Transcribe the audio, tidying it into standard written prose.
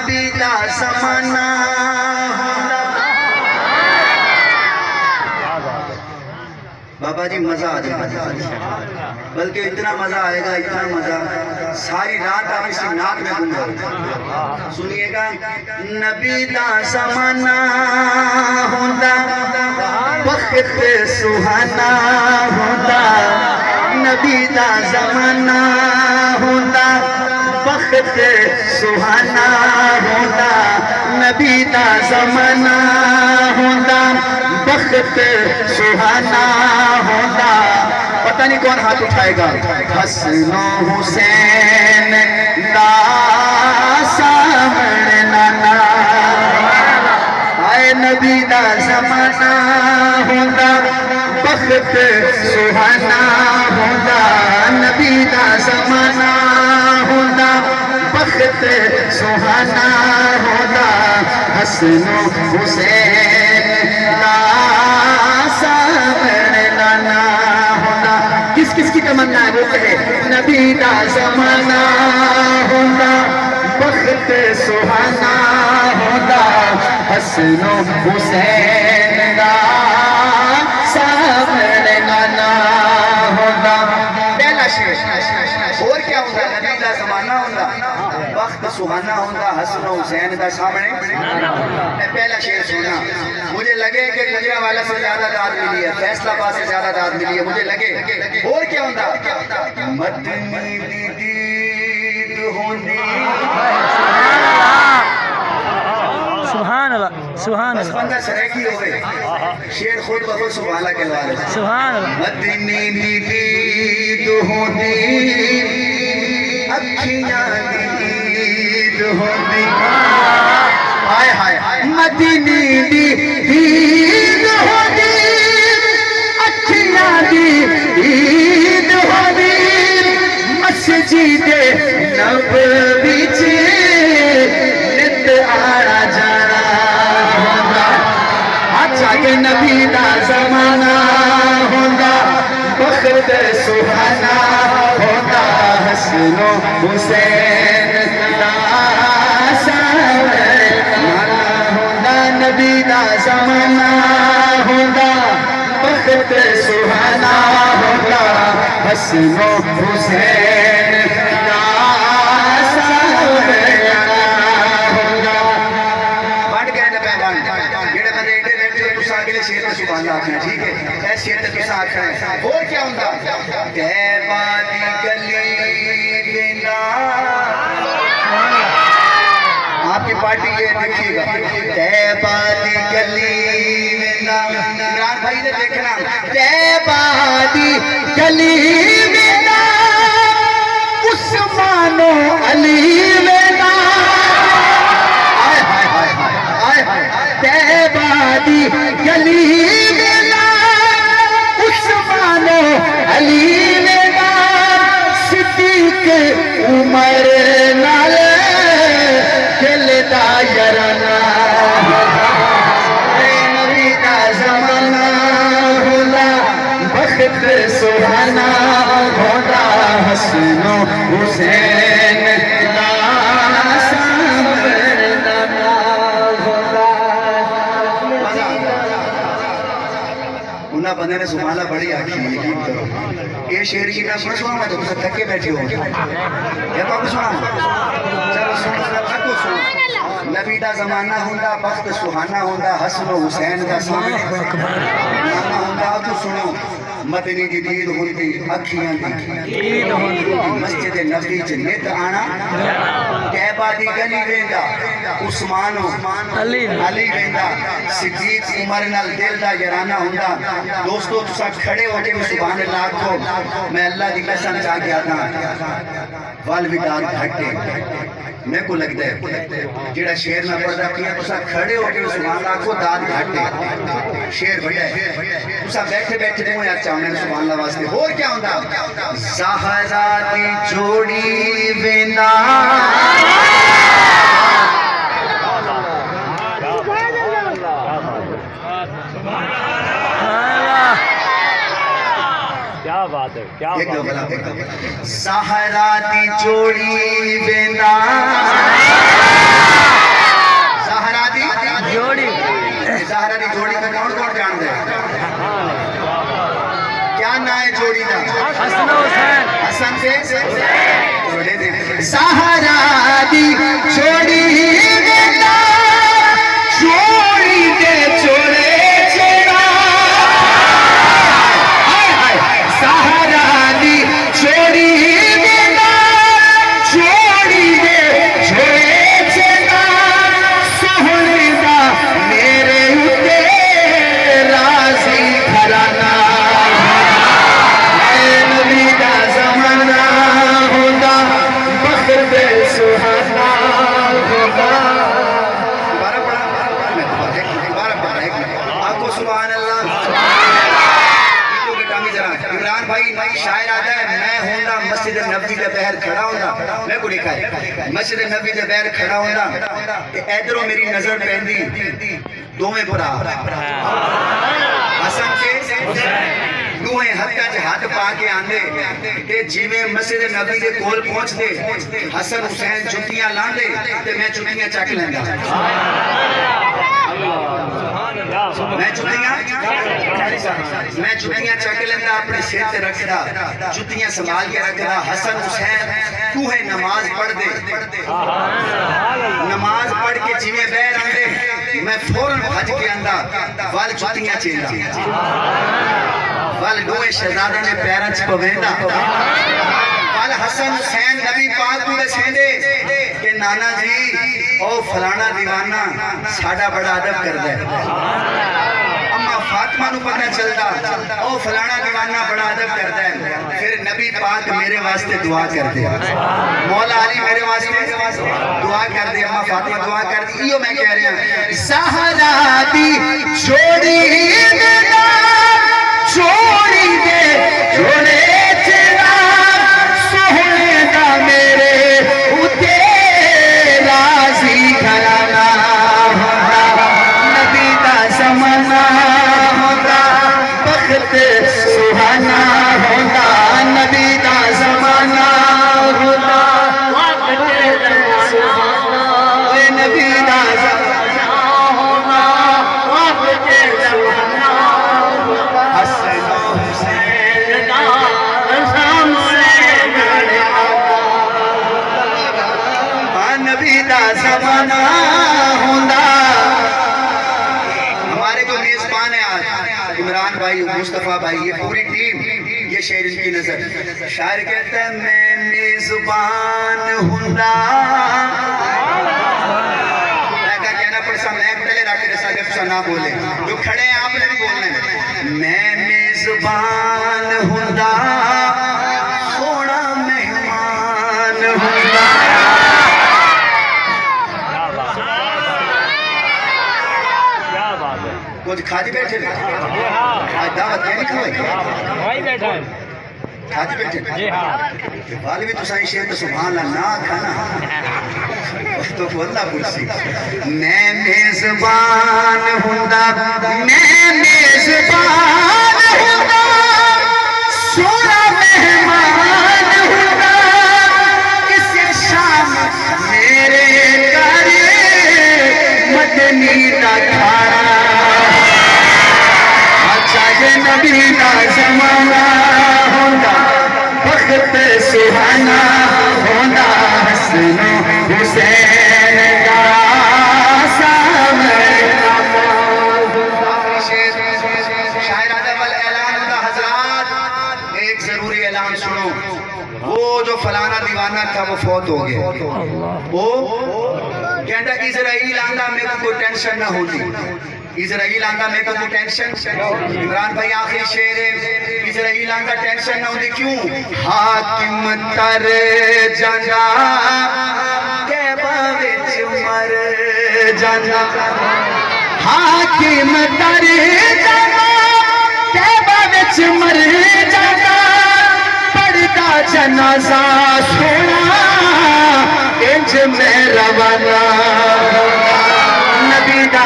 نبی دا زمانہ ہوندا بابا جی مزہ آ جائے بلکہ اتنا مزہ آئے گا اتنا مزہ ساری رات آپ اسی نعت میں گنگا سنیے گا نبی دا زمانہ ہوندا وقت سہانا ہوندا نبی دا زمانہ ہوندا وقت سہانا ہوندا نبی دا زمانہ ہوندا وقت سہانا ہوندا پتہ نہیں کون ہاتھ اٹھائے گا حسن و حسین دا سامنے نانا آئے نبی دا زمانہ ہوندا وقت سہانا ہوندا نبی دا زمانہ ہوندا وقت سہانا ہوندا حسن و حسین دا سامنے لانا ہوندا کس کس کی تمنا ہے وہ کہے نبی دا زمانہ ہوندا وقت سہانا ہوندا حسن و حسین دا سامنے لانا ہوندا پہلا شعر اور کیا ہوندا نبی دا زمانہ ہوندا وقت سہانا ہوندا حسن و حسین دا سامنے میں پہلا شعر سنا مجھے لگے کہ گجرانوالہ سے زیادہ داد ملی ہے فیصلہ آباد سے زیادہ داد ملی ہے مجھے لگے اور کیا ہوندا مدنی دی دید ہوندی سبحان اللہ سبحان بس اللہ بندہ سریکی ہوئے شعر خود بخود سبحان اللہ کہلوا رہے سبحان اللہ مدنی دی دید ہوندی اکھیاں دید ہوندی ہائے ہائے مدنی دی دید ہوندی اکھیاں دید ہوندی مسجد نبوی چ نت آنا جانا ہوندا اچھا کہ نبی دا زمانہ ہوندا وقت سہانا ہوندا حسن و حسین دا سامنے لانا ہوندا نبی دا زمانہ ہوندا وقت سہانا ہوندا حسن و حسین دا سامنے لانا ہوندا بڑھ گئے نہ پیغام جڑے بندے ایڈے بیٹھے ہو تساں اگلے شعر تے سبحان اللہ آکھنا ٹھیک ہے اس شعر تے تساں آکھنا ہے اور کیا ہوندا طیبہ دی گلی ویندا آپ کی پارٹی یہ دیکھیے گا طیبہ دی گلی ویندا عمران بھائی نے دیکھنا طیبہ دی گلی ویندا عثمان و علی ویندا آئے ہائے ہائے ہائے طیبہ دی گلی ویندا عثمان و علی ویندا صدیق عمر نال کھلدا یارانہ نبی دا زمانہ ہوندا وقت سہانا ہوندا حسن و حسین دا سامنے لانا ہوندا انہاں بندے نے سبحان اللہ بڑی آکھی یقین کرو یہ شعر کی میں سنا میں تو تھکے بیٹھے ہو یہ تو آپ سنا چلو سنو نبی دا زمانہ ہوندا وقت سہانا ہوندا حسن و حسین دا سامنے لانا ہوندا آپ سنو مدنی دی دید ہوندی اکھیاں دی مسجد نبی چ نت آنا طیبہ دی گلی ویندا عثمان و علی ویندا صدیق عمر نال دل دا یارانہ ہوندا دوستو تساں کھڑے ہو کے سبحان اللہ آکھو میں اللہ دی قسم چاہ کے آتا والوداع گھٹے میں کو لگتا ہے جڑا شعر میں پڑھدا کیا تساں کھڑے ہو کے سبحان اللہ آکھو داد گھٹے شعر بڑا ہے تساں بیٹھے بیٹھے نہیں یار چاہنے سبحان اللہ واسطے اور کیا ہوندا زہرا دی جوڑی ویندا کیا بات ہے کیا بات ہے زہرا دی جوڑی ویندا سے سہارا دی چھوڑی دینا چھوڑی دے چھوڑے چھوڑا سہارا دی چھوڑی دینا چھوڑی دے چھوڑے چھوڑا سہنے دا میرے اتے راضی گھرانا اے نبی دا زمانہ ہوتا بخر دے سہانا ہوتا آپ کو سبحان اللہ عمران بھائی شاعر آتا ہے میں ہوندا مسجد نبی دے باہر کھڑا ہوندا میں کو لکھا ہے مسجد نبی دے باہر کھڑا ہوندا تے ادھروں میری نظر پیندی دوویں بھرا حسن تے دوویں ہتھاں وچ ہاتھ پا کے آندے تے جویں مسجد نبی دے کول پہنچدے حسن حسین جُتیاں لاندے تے میں جُتیاں چک لیندا میں جُتیاں چک لیندہ اپنے سر تے رکھدا جُتیاں سنبھال کے رکھدا حسن حسین تو ہے نماز پڑھ دے نماز پڑھ کے جویں بہر آندے میں فوراں بھج کے آندا وال جُتیاں چیندا وال دوے شہزادہ نے پیراں چ پویندا وال حسن حسین نبی پاک کو دسیندے کہ نانا جی او فلانا دیوانہ ساڈا بڑا ادب کردا ہے اما فاطمہ نو پتہ چلدا او فلانا دیوانہ بڑا ادب کردا ہے پھر نبی پاک میرے واسطے دعا کردے مولا علی میرے واسطے دعا کردے اما فاطمہ دعا کردی ایو میں کہہ رہا زہرا دی چھوڑی دینا چھوڑی دے چھوڑے تیرا سہنے دا میرے اتے راضی گھرانا ہوتا نبی دا زمانہ ہوتا بخت سہانا ہوتا نبی دا زمانہ ہوتا نبی دا زمانہ ہوتا بخت سہانا ہوتا حسن حسین دا نبی دا زمانہ ہوندا ہمارے جو میزبان ہیں آج عمران بھائی مصطفیٰ بھائی یہ پوری ٹیم یہ شعر ان کی نظر شاعر کہتا ہے میں میزبان ہوندا میں کا کہنا پڑسا میں پہلے راکے رسا کے پسا نہ بولے جو کھڑے ہیں آپ نے بھی بولنا ہے میں میزبان ہوندا سونا مہمان ہوندا کچھ کھاتی بیٹھے آج دعوت کیا نہیں کھوائی کھاتی بیٹھے والی بھی تو سائیں شیئر تو سبحان اللہ نہ کھانا تو کو اللہ پوچھسی میں میزبان ہوندا میں میزبان ہوندا سونا مہمان ہوندا کسی شام میرے گھر مدنی دا کھانا نبی دا زمانہ ہوندا بخت سہانا ہوندا حسن حسین دا سامنے شاعر ادب الاعلان ہوتا حضرات ایک ضروری اعلان سنو وہ جو فلانا دیوانہ تھا وہ فوت ہو گیا وہ کہتا اسرائیل آندہ میں کوئی ٹینشن نہ ہوتی اسرائیل آندہ میں کوئی ٹینشن عمران بھائی آخری شعر ہے اسرائیل آندہ ٹینشن نہ ہوتی کیوں حاکم تر جانا کعبہ وچ مر جانا حاکم تر جانا کعبہ وچ مر جانا پڑھتا جنازہ سونا انج میں روانہ نبی دا